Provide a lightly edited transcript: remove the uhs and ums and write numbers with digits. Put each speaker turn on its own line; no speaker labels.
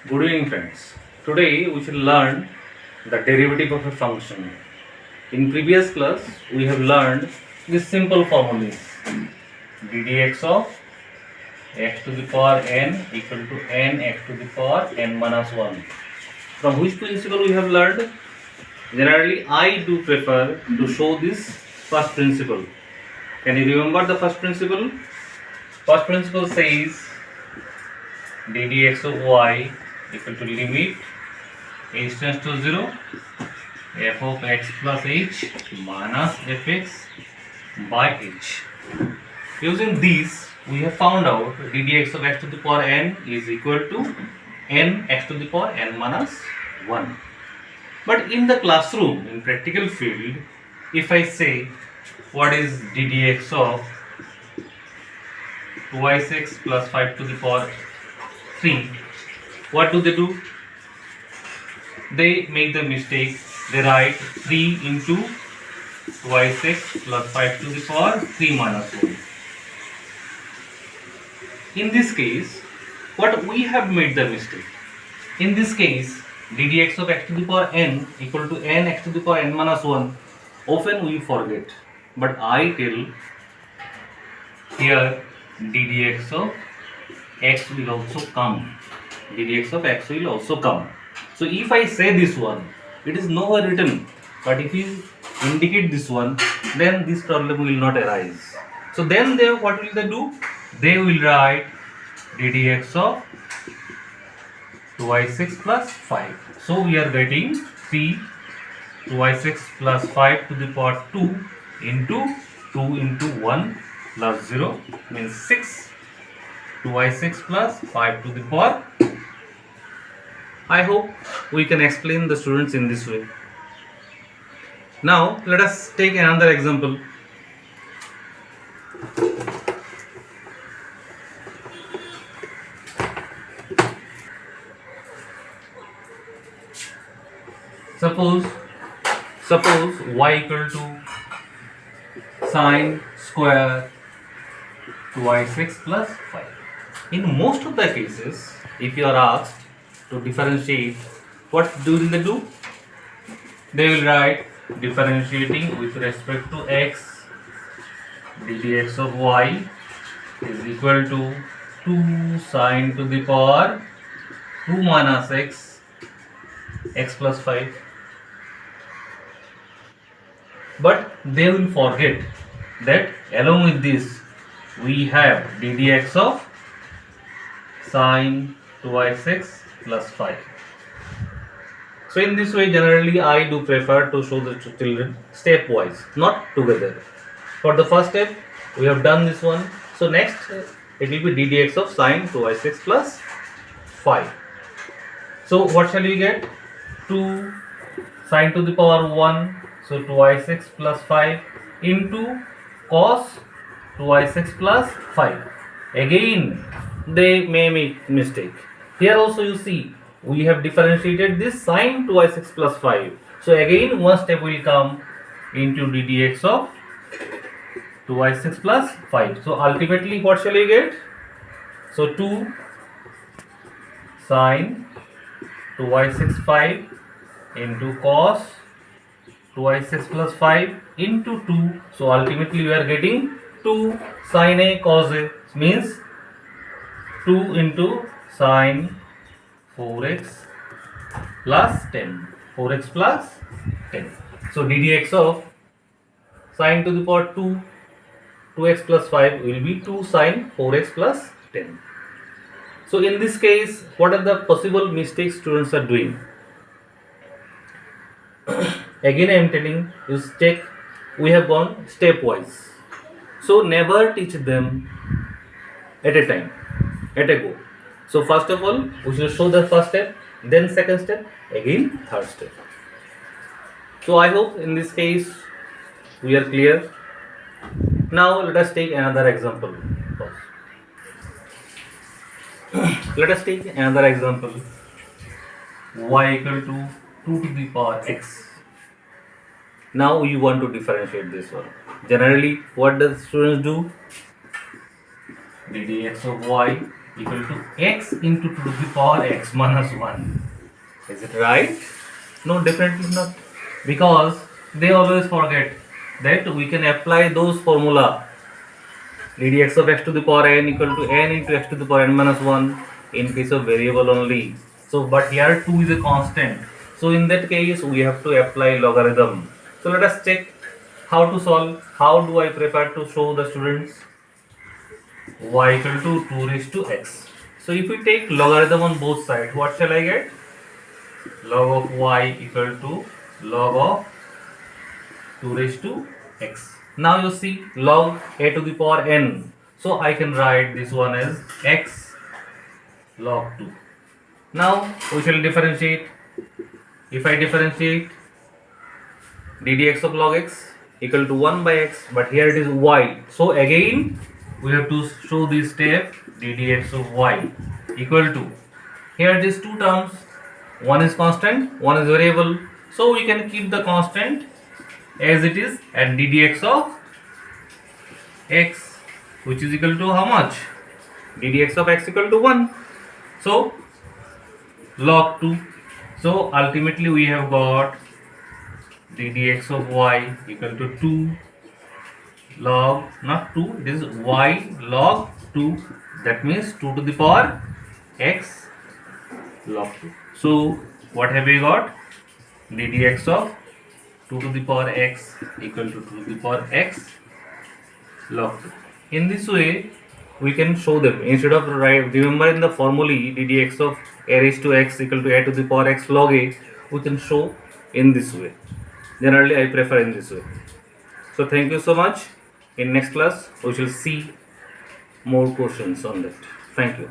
Good evening, friends. Today we shall learn the derivative of a function. In previous class, we have learned this simple formulas: ddx of x to the power n equal to n x to the power n minus 1. From which principle we have learned? Generally, I do prefer to show this first principle. Can you remember the first principle? First principle says ddx of y equal to limit h tends to 0 f of x plus h minus fx by h. Using this, we have found out ddx of x to the power n is equal to n x to the power n minus 1. But in the classroom, in practical field, if I say what is ddx of 2y6 plus 5 to the power 3, what do they do? They make the mistake, they write 3 into 2y6 plus 5 to the power 3 minus 1. In this case, what we have made the mistake? In this case, ddx of x to the power n equal to n x to the power n minus 1. Often we forget, but I tell here ddx of x will also come. ddx of x will also come. So if I say this one, it is nowhere written, but if you indicate this one, then this problem will not arise. So then what will they do? They will write ddx of 2y6 plus 5. So we are getting 3 2y6 plus 5 to the power 2 into 2 into 1 plus 0 means 6 2y6 plus 5 to the power. I hope we can explain the students in this way. Now let us take another example. Suppose y equal to sine square 2y6 plus 5. In most of the cases, if you are asked to differentiate, what do they do? They will write differentiating with respect to x, ddx of y is equal to 2 sine to the power 2 minus x plus 5. But they will forget that along with this we have ddx of sine 2y6 plus 5. So in this way, generally I do prefer to show the children stepwise, not together. For the first step, we have done this one. So next, it will be ddx of sine 2y6 plus 5. So what shall we get? 2 sine to the power 1. So 2y6 plus 5 into cos 2y6 plus 5. Again, they may make mistake. Here also you see, we have differentiated this sine 2y6 plus 5. So again, one step will come into ddx of 2y6 plus 5. So ultimately, what shall we get? So 2 sine 2y6 5 into cos 2y6 plus 5 into 2. So ultimately we are getting 2 sine a cos a, means 2 into sine 4x plus 10. 4x plus 10. So ddx of sine to the power 2 2x plus 5 will be 2 sine 4x plus 10. So in this case, what are the possible mistakes students are doing? Again I am telling you, check, we have gone stepwise. So never teach them at a time, at a go. So first of all, we should show the first step, then second step, again third step. So I hope in this case we are clear. Now let us take another example. Let us take another example. Y equal to 2 to the power x. Now we want to differentiate this one. Generally, what does students do? ddx of y equal to x into 2 to the power x minus 1. Is it right? No, definitely not. Because they always forget that we can apply those formula ddx of x to the power n equal to n into x to the power n minus 1 in case of variable only. So, but here 2 is a constant. So, in that case, we have to apply logarithm. So, let us check how to solve. How do I prefer to show the students? Y equal to 2 raised to x. So, if we take logarithm on both sides, what shall I get? Log of y equal to log of 2 raised to x. Now you see log a to the power n. So I can write this one as x log 2. Now we shall differentiate. If I differentiate ddx of log x equal to 1 by x, but here it is y. So again we have to show this step ddx of y equal to, here these two terms, one is constant, one is variable. So we can keep the constant as it is and ddx of x, which is equal to how much? ddx of x equal to 1. So log 2. So ultimately we have got ddx of y equal to 2 log, not 2, it is y log 2. That means 2 to the power x log 2. So what have we got? ddx of 2 to the power x equal to 2 to the power x log 2. In this way, we can show them. Instead of remembering the formulae ddx of a raised to x equal to a to the power x log a, we can show in this way. Generally, I prefer in this way. So, thank you so much. In next class, we shall see more questions on that. Thank you.